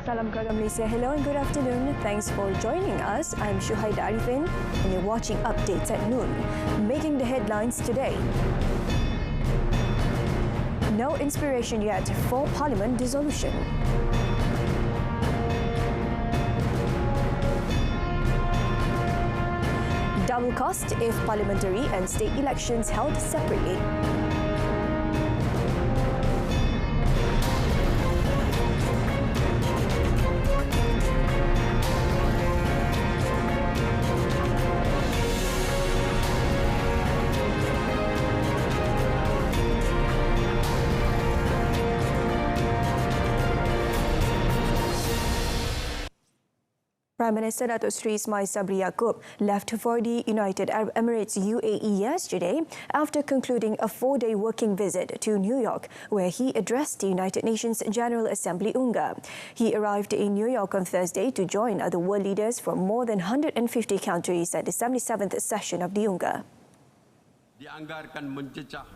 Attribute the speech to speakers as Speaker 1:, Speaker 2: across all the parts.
Speaker 1: Salam keluarga Malaysia. Hello and good afternoon. Thanks for joining us. I'm Shuhaida Arifin and you're watching Updates at Noon. Making the headlines today. No inspiration yet for Parliament dissolution. Double cost if parliamentary and state elections held separately. Prime Minister Datuk Seri Ismail Sabri Yaakob left for the United Arab Emirates UAE yesterday after concluding a 4-day working visit to New York, where he addressed the United Nations General Assembly UNGA. He arrived in New York on Thursday to join other world leaders from more than 150 countries at the 77th session of the UNGA.
Speaker 2: Dianggarkan mencecah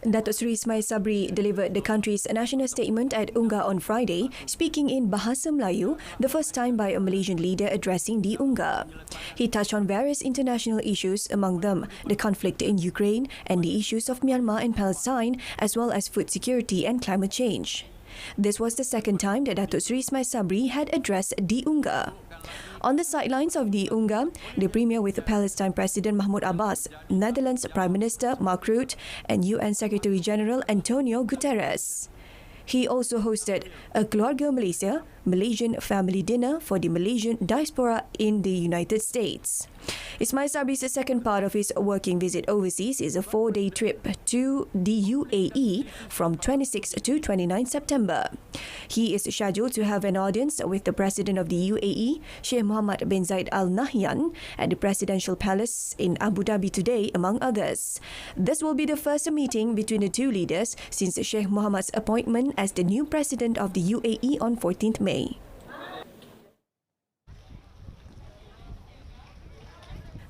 Speaker 1: Datuk Seri Ismail Sabri delivered the country's national statement at UNGA on Friday, speaking in Bahasa Melayu, the first time by a Malaysian leader addressing the UNGA. He touched on various international issues, among them the conflict in Ukraine and the issues of Myanmar and Palestine, as well as food security and climate change. This was the second time that Datuk Seri Ismail Sabri had addressed the UNGA. On the sidelines of the UNGA, the Premier with Palestine President Mahmoud Abbas, Netherlands Prime Minister Mark Rutte and UN Secretary General Antonio Guterres. He also hosted a Keluarga Malaysia Malaysian family dinner for the Malaysian diaspora in the United States. Ismail Sabri's second part of his working visit overseas is a 4-day trip to the UAE from 26 to 29 September. He is scheduled to have an audience with the President of the UAE, Sheikh Mohammed bin Zayed Al Nahyan, at the Presidential Palace in Abu Dhabi today, among others. This will be the first meeting between the two leaders since Sheikh Mohammed's appointment as the new President of the UAE on 14th May.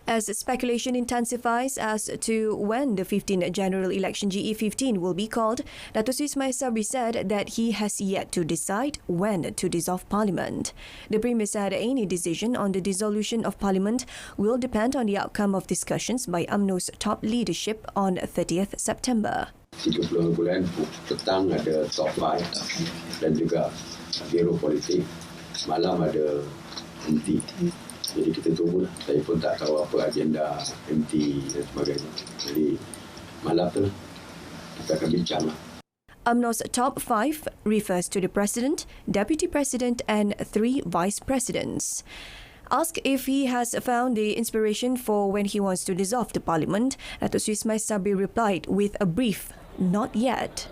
Speaker 1: As speculation intensifies as to when the 15th general election GE15 will be called, Datuk Seri Ismail Sabri said that he has yet to decide when to dissolve Parliament. The Premier said any decision on the dissolution of Parliament will depend on the outcome of discussions by UMNO's top leadership on 30th September.
Speaker 2: 30 bulan petang ada top 5 dan juga biro politik, malam ada MT. Jadi kita tunggulah. Saya pun tak tahu apa agenda MT dan sebagainya. Jadi malam tu kita akan bincang lah.
Speaker 1: UMNO's top 5 refers to the President, Deputy President and 3 Vice Presidents. Asked if he has found the inspiration for when he wants to dissolve the Parliament, Datuk Seri Ismail Sabri replied with a brief, "Not yet."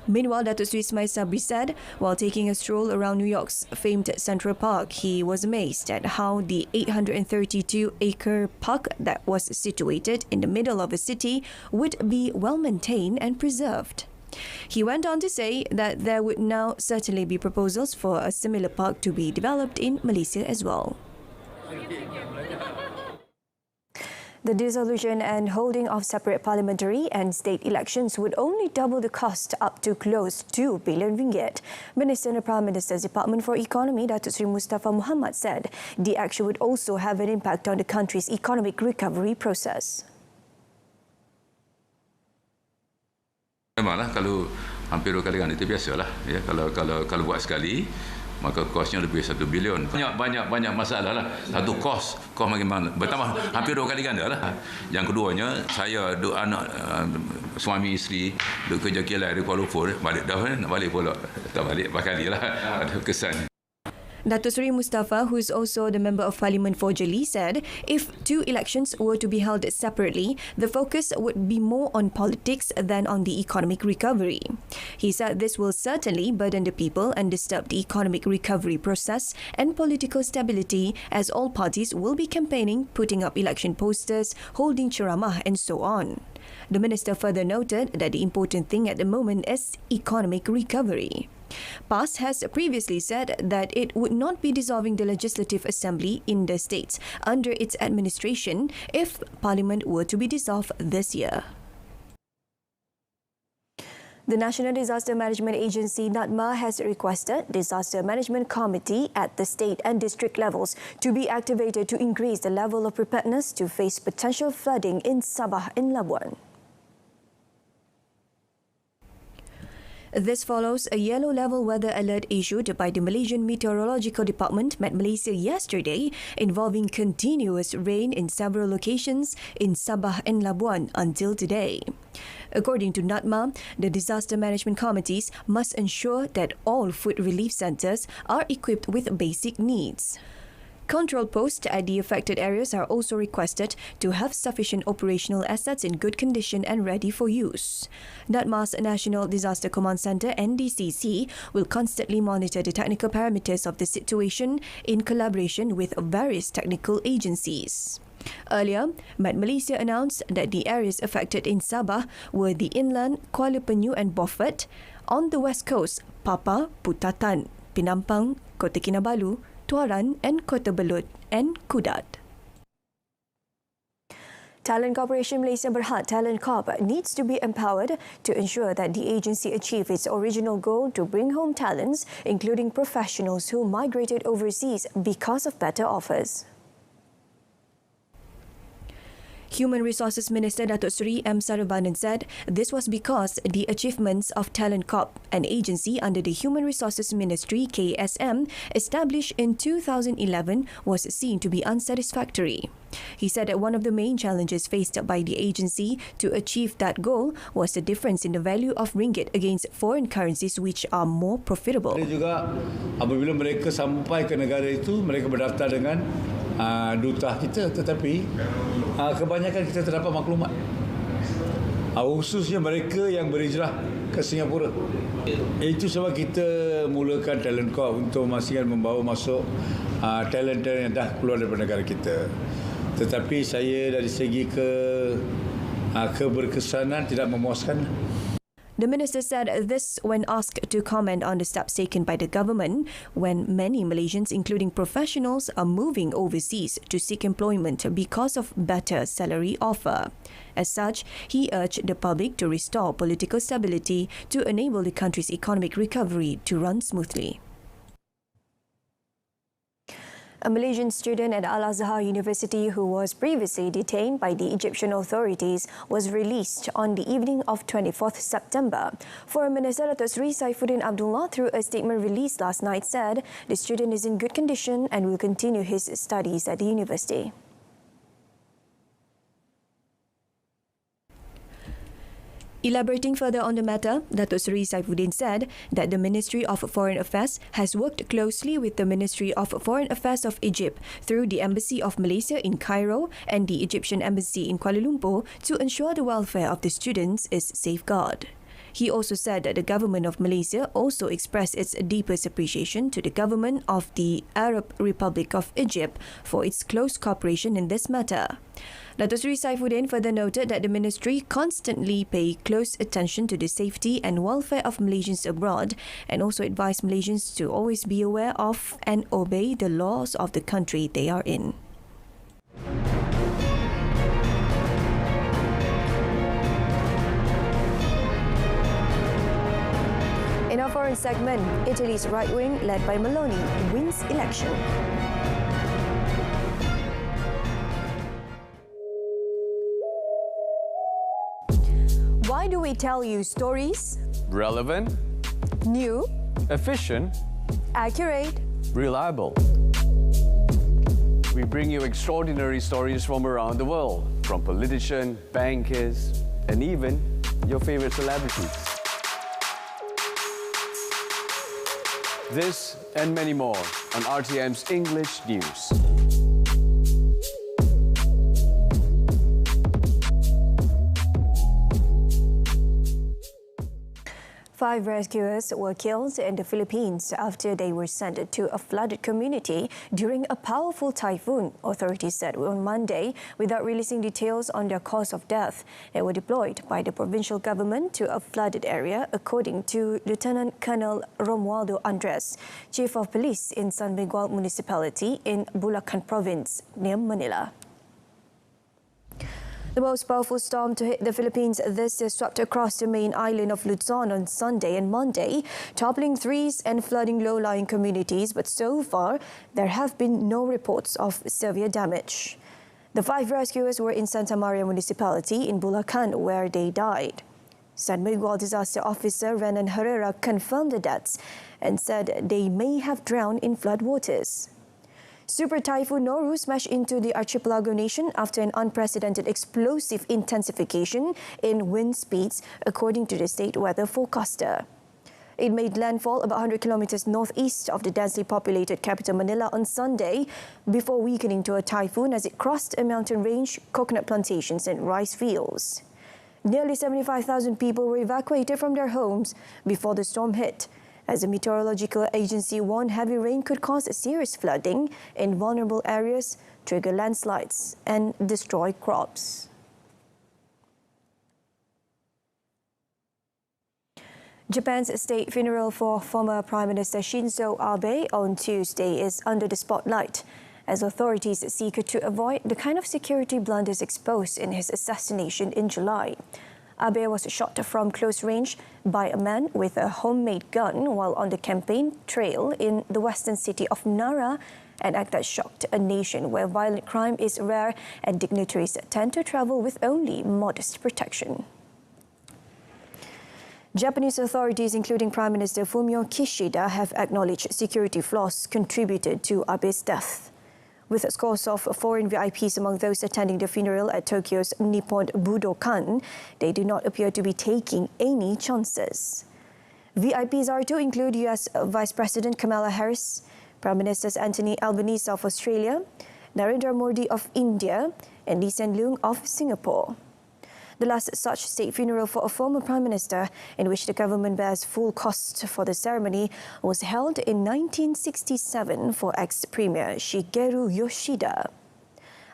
Speaker 1: Meanwhile, Datuk Seri Ismail Sabri said, while taking a stroll around New York's famed Central Park, he was amazed at how the 832-acre park that was situated in the middle of a city would be well maintained and preserved. He went on to say that there would now certainly be proposals for a similar park to be developed in Malaysia as well. The dissolution and holding of separate parliamentary and state elections would only double the cost up to close to 2 billion ringgit. Minister in the Prime Minister's Department for Economy, Datuk Seri Mustafa Muhammad, said the action would also have an impact on the country's economic recovery process.
Speaker 3: Memanglah kalau hampir 2 kali ganda itu biasalah ya, kalau buat sekali maka kosnya lebih 1 bilion. Banyak masalah lah. Satu kos bagaimana bertambah hampir 2 kali ganda lah. Yang keduanya, saya duk anak suami isteri duk kerja kilang di Kuala Lumpur, balik dah nak balik pula. Tak balik berkali lah. Ada kesan.
Speaker 1: Datuk Seri Mustafa, who is also the Member of Parliament for Jeli, said if 2 elections were to be held separately, the focus would be more on politics than on the economic recovery. He said this will certainly burden the people and disturb the economic recovery process and political stability, as all parties will be campaigning, putting up election posters, holding ceramah and so on. The minister further noted that the important thing at the moment is economic recovery. PAS has previously said that it would not be dissolving the Legislative Assembly in the states under its administration if Parliament were to be dissolved this year. The National Disaster Management Agency, NADMA, has requested Disaster Management Committee at the state and district levels to be activated to increase the level of preparedness to face potential flooding in Sabah and Labuan. This follows a yellow-level weather alert issued by the Malaysian Meteorological Department, Met Malaysia, yesterday, involving continuous rain in several locations in Sabah and Labuan until today. According to NADMA, the disaster management committees must ensure that all food relief centres are equipped with basic needs. Control posts at the affected areas are also requested to have sufficient operational assets in good condition and ready for use. NADMA's National Disaster Command Centre, NDCC, will constantly monitor the technical parameters of the situation in collaboration with various technical agencies. Earlier, Met Malaysia announced that the areas affected in Sabah were the inland Kuala Penyu and Beaufort, on the west coast, Papa, Putatan, Penampang, Kota Kinabalu, Tuaran and Kota Belud and Kudat. Talent Corporation Malaysia Berhad Talent Corp needs to be empowered to ensure that the agency achieve its original goal to bring home talents, including professionals who migrated overseas because of better offers. Human Resources Minister Datuk Seri M. Saravanan said this was because the achievements of Talent Corp, an agency under the Human Resources Ministry KSM, established in 2011, was seen to be unsatisfactory. He said that one of the main challenges faced by the agency to achieve that goal was the difference in the value of ringgit against foreign currencies which are more profitable.
Speaker 4: Ada juga apabila mereka sampai ke negara itu, mereka berdaftar dengan duta kita, tetapi kebanyakan kita terdapat maklumat. Khususnya mereka yang berhijrah ke Singapura. Itu sebab kita mulakan Talent Corp untuk memastikan membawa masuk talent-talent yang dah keluar daripada negara kita. Tetapi saya dari segi keberkesanan tidak memuaskan.
Speaker 1: The minister said this when asked to comment on the steps taken by the government when many Malaysians, including professionals, are moving overseas to seek employment because of better salary offer. As such, he urged the public to restore political stability to enable the country's economic recovery to run smoothly. A Malaysian student at Al-Azhar University who was previously detained by the Egyptian authorities was released on the evening of 24th September. Foreign Minister Datuk Seri Saifuddin Abdullah, through a statement released last night, said the student is in good condition and will continue his studies at the university. Elaborating further on the matter, Datuk Seri Saifuddin said that the Ministry of Foreign Affairs has worked closely with the Ministry of Foreign Affairs of Egypt through the Embassy of Malaysia in Cairo and the Egyptian Embassy in Kuala Lumpur to ensure the welfare of the students is safeguarded. He also said that the government of Malaysia also expressed its deepest appreciation to the government of the Arab Republic of Egypt for its close cooperation in this matter. Datuk Seri Saifuddin further noted that the ministry constantly pay close attention to the safety and welfare of Malaysians abroad and also advised Malaysians to always be aware of and obey the laws of the country they are in. In our foreign segment, Italy's right wing, led by Meloni, wins election. Why do we tell you stories?
Speaker 5: Relevant,
Speaker 1: New,
Speaker 5: efficient,
Speaker 1: accurate.
Speaker 5: reliable. We bring you extraordinary stories from around the world, from politicians, bankers, and even your favorite celebrities. This and many more on RTM's English News.
Speaker 1: 5 rescuers were killed in the Philippines after they were sent to a flooded community during a powerful typhoon, authorities said on Monday, without releasing details on their cause of death. They were deployed by the provincial government to a flooded area, according to Lieutenant Colonel Romualdo Andres, Chief of Police in San Miguel Municipality in Bulacan Province, near Manila. The most powerful storm to hit the Philippines this year swept across the main island of Luzon on Sunday and Monday, toppling trees and flooding low-lying communities, but so far there have been no reports of severe damage. The 5 rescuers were in Santa Maria Municipality in Bulacan, where they died. San Miguel Disaster Officer Renan Herrera confirmed the deaths and said they may have drowned in floodwaters. Super Typhoon Noru smashed into the archipelago nation after an unprecedented explosive intensification in wind speeds, according to the state weather forecaster. It made landfall about 100 kilometers northeast of the densely populated capital Manila on Sunday before weakening to a typhoon as it crossed a mountain range, coconut plantations and rice fields. Nearly 75,000 people were evacuated from their homes before the storm hit, as the meteorological agency warned heavy rain could cause serious flooding in vulnerable areas, trigger landslides, and destroy crops. Japan's state funeral for former Prime Minister Shinzo Abe on Tuesday is under the spotlight, as authorities seek to avoid the kind of security blunders exposed in his assassination in July. Abe was shot from close range by a man with a homemade gun while on the campaign trail in the western city of Nara, an act that shocked a nation where violent crime is rare and dignitaries tend to travel with only modest protection. Japanese authorities, including Prime Minister Fumio Kishida, have acknowledged security flaws contributed to Abe's death. With scores of foreign VIPs among those attending the funeral at Tokyo's Nippon Budokan, they do not appear to be taking any chances. VIPs are to include US Vice President Kamala Harris, Prime Ministers Anthony Albanese of Australia, Narendra Modi of India, and Lee Hsien Loong of Singapore. The last such state funeral for a former Prime Minister, in which the government bears full cost for the ceremony, was held in 1967 for ex-Premier Shigeru Yoshida.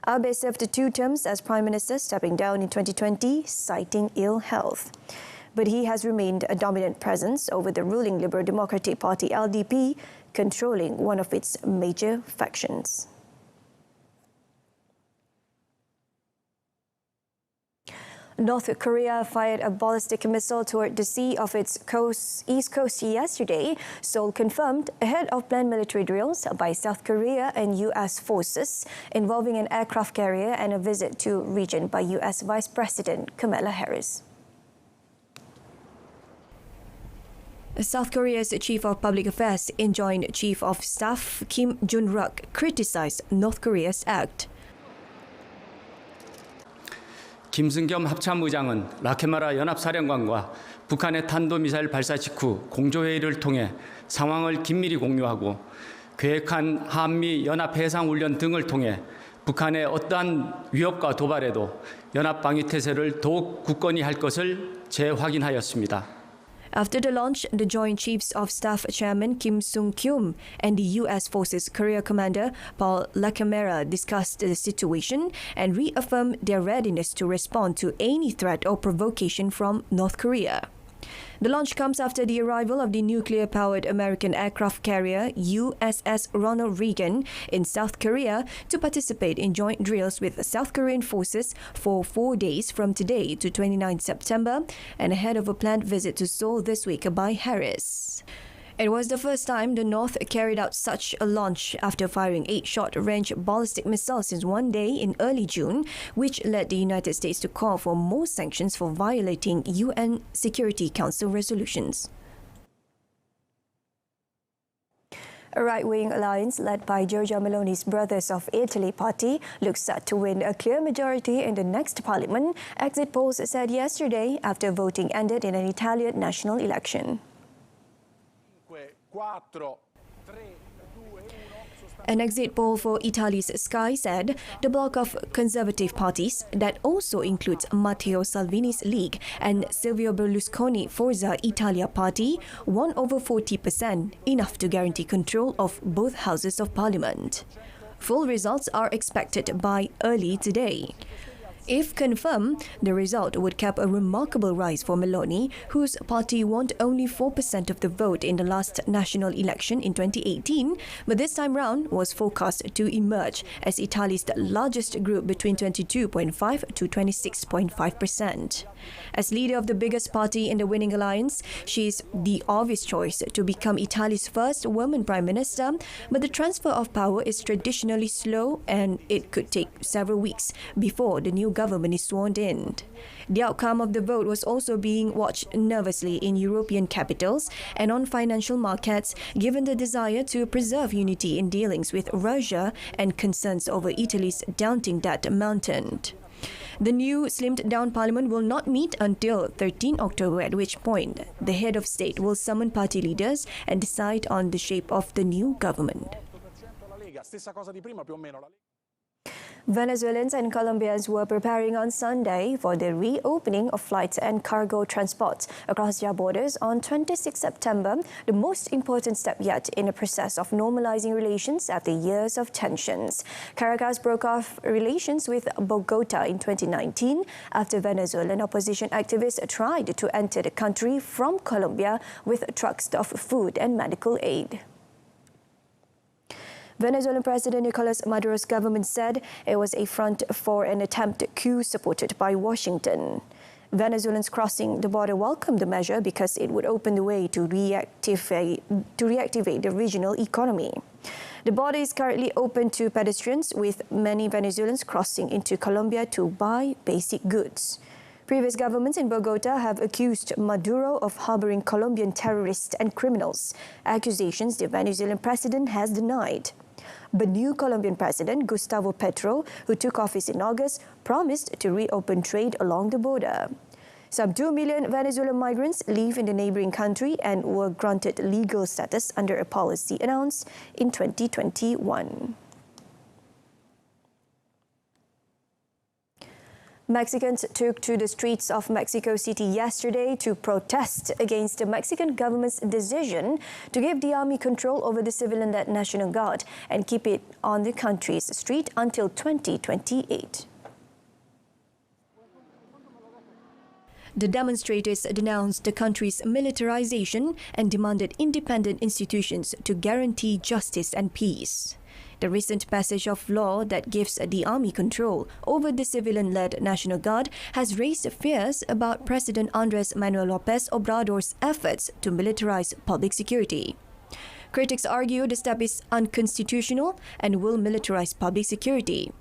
Speaker 1: Abe served 2 terms as Prime Minister, stepping down in 2020, citing ill health. But he has remained a dominant presence over the ruling Liberal Democratic Party LDP, controlling one of its major factions. North Korea fired a ballistic missile toward the sea of its east coast yesterday, Seoul confirmed, ahead of planned military drills by South Korea and U.S. forces involving an aircraft carrier and a visit to region by U.S. Vice President Kamala Harris. South Korea's Chief of Public Affairs enjoined Chief of Staff Kim Jun-ruk criticized North Korea's act.
Speaker 6: 김승겸 합참의장은 라케마라 연합사령관과 북한의 탄도미사일 발사 직후 공조회의를 통해 상황을 긴밀히 공유하고 계획한 한미 연합해상훈련 등을 통해 북한의 어떠한 위협과 도발에도 연합방위태세를 더욱 굳건히 할 것을 재확인하였습니다.
Speaker 1: After the launch, the Joint Chiefs of Staff Chairman Kim Sung-kyum and the U.S. Forces Korea Commander Paul Lacamera discussed the situation and reaffirmed their readiness to respond to any threat or provocation from North Korea. The launch comes after the arrival of the nuclear-powered American aircraft carrier USS Ronald Reagan in South Korea to participate in joint drills with South Korean forces for 4 days from today to 29 September and ahead of a planned visit to Seoul this week by Harris. It was the first time the North carried out such a launch after firing 8 short-range ballistic missiles since one day in early June, which led the United States to call for more sanctions for violating UN Security Council resolutions. A right-wing alliance led by Giorgia Meloni's Brothers of Italy party looks set to win a clear majority in the next parliament, exit polls said yesterday after voting ended in an Italian national election. An exit poll for Italy's Sky said the bloc of conservative parties that also includes Matteo Salvini's League and Silvio Berlusconi Forza Italia party won over 40%, enough to guarantee control of both houses of parliament. Full results are expected by early today. If confirmed, the result would cap a remarkable rise for Meloni, whose party won only 4% of the vote in the last national election in 2018, but this time round was forecast to emerge as Italy's largest group between 22.5 to 26.5%. As leader of the biggest party in the winning alliance, she is the obvious choice to become Italy's first woman prime minister, but the transfer of power is traditionally slow and it could take several weeks before the new government is sworn in. The outcome of the vote was also being watched nervously in European capitals and on financial markets, given the desire to preserve unity in dealings with Russia and concerns over Italy's daunting debt mountain. The new slimmed-down parliament will not meet until 13 October, at which point the head of state will summon party leaders and decide on the shape of the new government. Venezuelans and Colombians were preparing on Sunday for the reopening of flights and cargo transports across their borders on 26 September, the most important step yet in the process of normalizing relations after years of tensions. Caracas broke off relations with Bogota in 2019 after Venezuelan opposition activists tried to enter the country from Colombia with trucks of food and medical aid. Venezuelan President Nicolas Maduro's government said it was a front for an attempted coup supported by Washington. Venezuelans crossing the border welcomed the measure because it would open the way to reactivate the regional economy. The border is currently open to pedestrians, with many Venezuelans crossing into Colombia to buy basic goods. Previous governments in Bogota have accused Maduro of harboring Colombian terrorists and criminals, accusations the Venezuelan president has denied. But new Colombian President Gustavo Petro, who took office in August, promised to reopen trade along the border. Some 2 million Venezuelan migrants live in the neighboring country and were granted legal status under a policy announced in 2021. Mexicans took to the streets of Mexico City yesterday to protest against the Mexican government's decision to give the army control over the civilian-led National Guard and keep it on the country's street until 2028. The demonstrators denounced the country's militarization and demanded independent institutions to guarantee justice and peace. The recent passage of law that gives the army control over the civilian-led National Guard has raised fears about President Andrés Manuel López Obrador's efforts to militarize public security. Critics argue the step is unconstitutional and will militarize public security.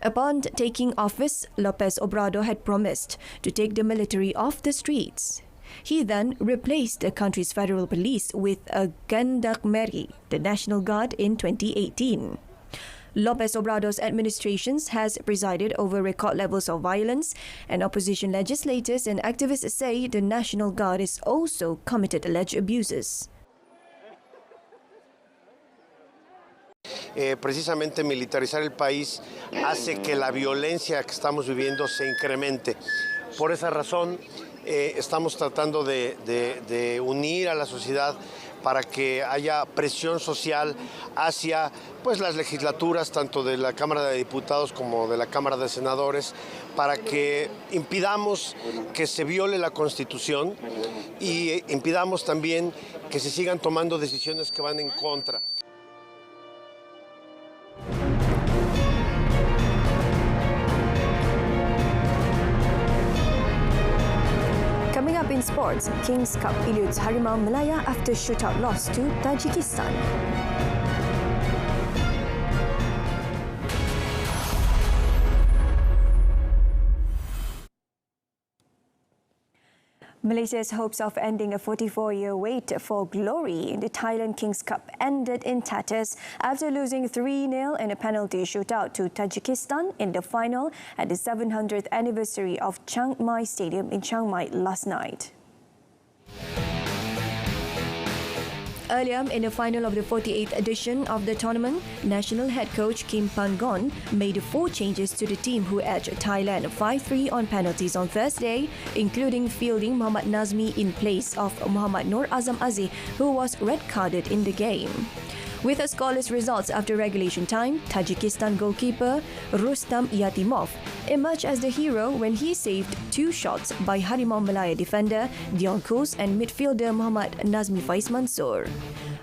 Speaker 1: Upon taking office, López Obrador had promised to take the military off the streets. He then replaced the country's federal police with a Gendarmerie, the National Guard, in 2018. López Obrador's administration has presided over record levels of violence, and opposition legislators and activists say the National Guard has also committed alleged abuses.
Speaker 7: Precisamente militarizar el país hace que la violencia que estamos viviendo se incremente. Por esa razón, estamos tratando de unir a la sociedad para que haya presión social hacia las legislaturas, tanto de la Cámara de Diputados como de la Cámara de Senadores, para que impidamos que se viole la Constitución y impidamos también que se sigan tomando decisiones que van en contra.
Speaker 1: Coming up in sports, Kings Cup eludes Harimau Malaya after shootout loss to Tajikistan. Malaysia's hopes of ending a 44-year wait for glory in the Thailand Kings Cup ended in tatters after losing 3-0 in a penalty shootout to Tajikistan in the final at the 700th anniversary of Chiang Mai Stadium in Chiang Mai last night. Earlier, in the final of the 48th edition of the tournament, national head coach Kim Pan-gon made 4 changes to the team who edged Thailand 5-3 on penalties on Thursday, including fielding Mohammad Nazmi in place of Muhammad Nur Azam Aziz, who was red-carded in the game. With a scoreless results after regulation time, Tajikistan goalkeeper Rustam Yatimov emerged as the hero when he saved 2 shots by Harimau Malaya defender Dion Kos and midfielder Muhammad Nazmi Faiz Mansour.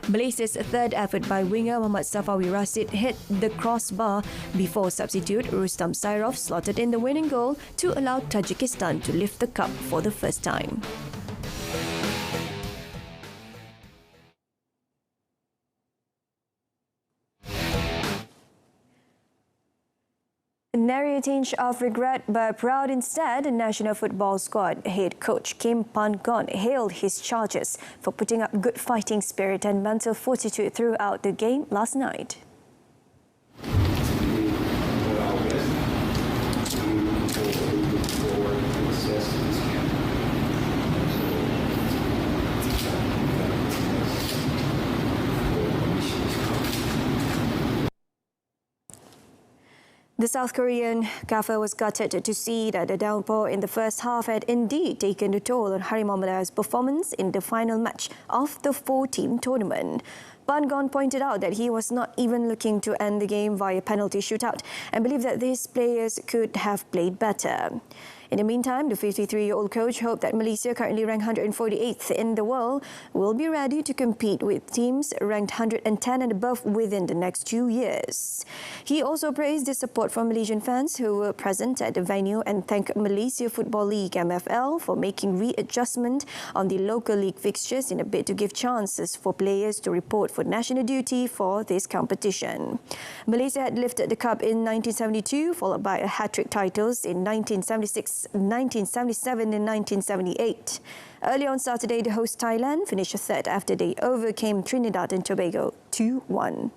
Speaker 1: Malaysia's third effort by winger Muhammad Safawi Rashid hit the crossbar before substitute Rustam Sairov slotted in the winning goal to allow Tajikistan to lift the cup for the first time. Nary a tinge of regret but proud instead, national football squad head coach Kim Pan-gon hailed his charges for putting up good fighting spirit and mental fortitude throughout the game last night. The South Korean gaffer was gutted to see that the downpour in the first half had indeed taken a toll on Harimau Malaya's performance in the final match of the 4-team tournament. Pan-gon pointed out that he was not even looking to end the game via penalty shootout and believed that these players could have played better. In the meantime, the 53-year-old coach hoped that Malaysia, currently ranked 148th in the world, will be ready to compete with teams ranked 110 and above within the next 2 years. He also praised the support from Malaysian fans who were present at the venue and thanked Malaysia Football League MFL for making readjustment on the local league fixtures in a bid to give chances for players to report for national duty for this competition. Malaysia had lifted the cup in 1972, followed by a hat-trick titles in 1976, 1977 and 1978. Early on Saturday, the host Thailand finished third after they overcame Trinidad and Tobago 2-1.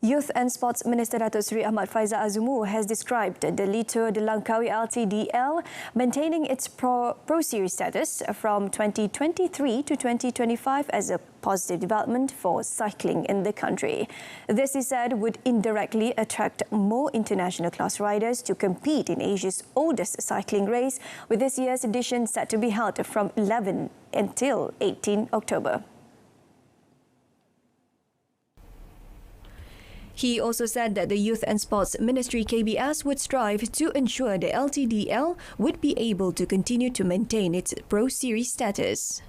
Speaker 1: Youth and Sports Minister Datuk Seri Ahmad Faizal Azumu has described the Lito de Langkawi LTDL maintaining its Pro Series status from 2023 to 2025 as a positive development for cycling in the country. This, he said, would indirectly attract more international class riders to compete in Asia's oldest cycling race, with this year's edition set to be held from 11 until 18 October. He also said that the Youth and Sports Ministry KBS would strive to ensure the LTDL would be able to continue to maintain its Pro Series status.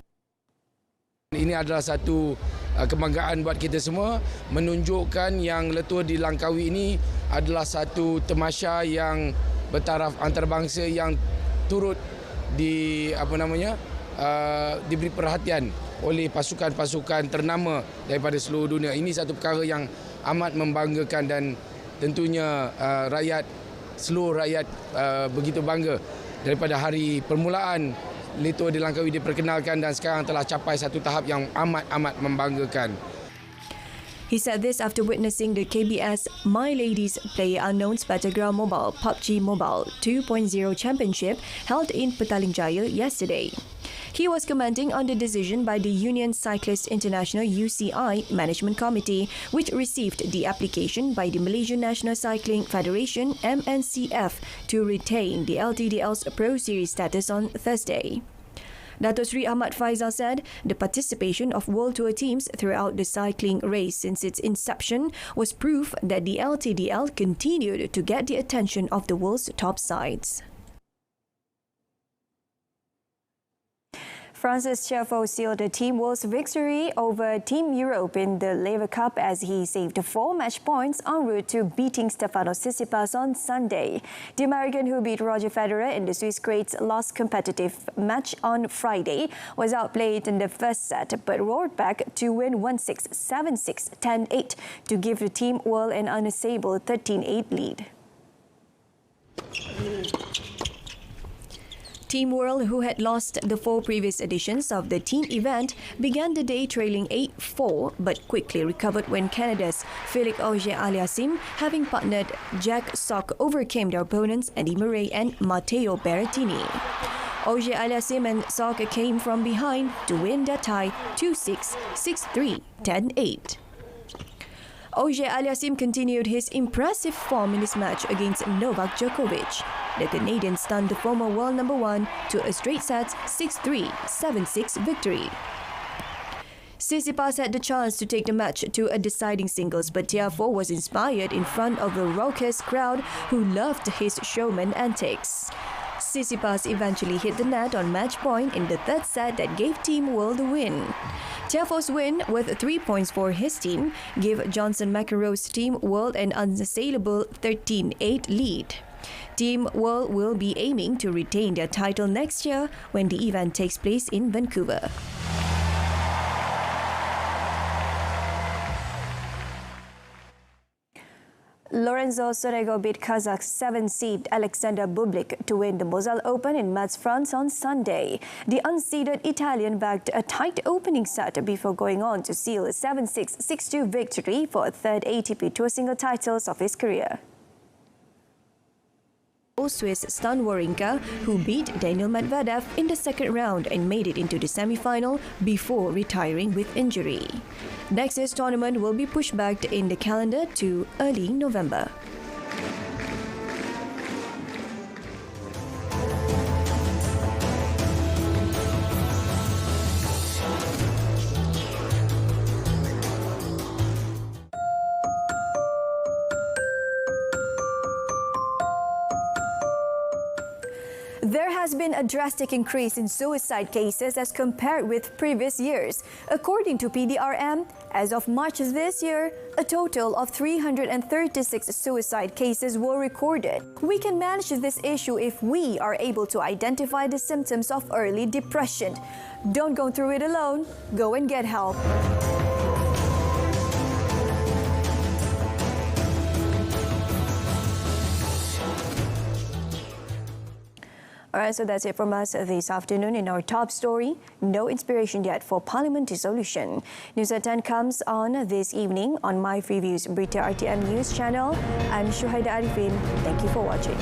Speaker 8: Ini adalah satu kebanggaan buat kita semua, menunjukkan yang Letua di Langkawi ini adalah satu tamasya yang bertaraf antarabangsa yang turut diberi perhatian oleh pasukan-pasukan ternama daripada seluruh dunia. Ini satu perkara yang amat membanggakan dan tentunya seluruh rakyat begitu bangga daripada hari permulaan Letua di Langkawi diperkenalkan dan sekarang telah capai satu tahap yang amat membanggakan.
Speaker 1: He said this after witnessing the KBS My Ladies Play Unknown's Battleground Mobile PUBG Mobile 2.0 Championship held in Petaling Jaya yesterday. He was commenting on the decision by the Union Cyclist International UCI Management Committee, which received the application by the Malaysian National Cycling Federation MNCF to retain the LTDL's Pro Series status on Thursday. Datuk Seri Ahmad Faizal said the participation of World Tour teams throughout the cycling race since its inception was proof that the LTDL continued to get the attention of the world's top sides. Francis Tiafoe sealed the Team World's victory over Team Europe in the Laver Cup as he saved 4 match points en route to beating Stefanos Tsitsipas on Sunday. The American, who beat Roger Federer in the Swiss great's last competitive match on Friday, was outplayed in the first set but roared back to win 1-6, 7-6, 10-8 to give the Team World an unassailable 13-8 lead. Team World, who had lost the 4 previous editions of the team event, began the day trailing 8-4 but quickly recovered when Canada's Félix Auger-Aliassime, having partnered Jack Sock, overcame their opponents Andy Murray and Matteo Berrettini. Auger-Aliassime and Sock came from behind to win their tie 2-6, 6-3, 10-8. Auger-Aliassime continued his impressive form in this match against Novak Djokovic. the Canadians stunned the former world number 1 to a straight set 6-3, 7-6 victory. Tsitsipas had the chance to take the match to a deciding singles, but Tiafoe was inspired in front of a raucous crowd who loved his showman antics. Tsitsipas eventually hit the net on match point in the third set that gave Team World the win. Tiafoe's win, with 3 points for his team, gave Johnson McEnroe's Team World an unassailable 13-8 lead. Team World will be aiming to retain their title next year when the event takes place in Vancouver. Lorenzo Sonego beat Kazakh 7th-seed Alexander Bublik to win the Moselle Open in Metz, France on Sunday. The unseeded Italian backed a tight opening set before going on to seal a 7-6, 6-2 victory for a third ATP Tour single titles of his career. Swiss stunned Wawrinka, who beat Daniil Medvedev in the second round and made it into the semi-final before retiring with injury. Next year's tournament will be pushed back in the calendar to early November. There has been a drastic increase in suicide cases as compared with previous years. According to PDRM, as of March this year, a total of 336 suicide cases were recorded. We can manage this issue if we are able to identify the symptoms of early depression. Don't go through it alone. Go and get help. All right, so that's it from us this afternoon in our top story. No inspiration yet for Parliament dissolution. News at 10 comes on this evening on My Freeview's Berita RTM News channel. I'm Shuhaida Arifin. Thank you for watching.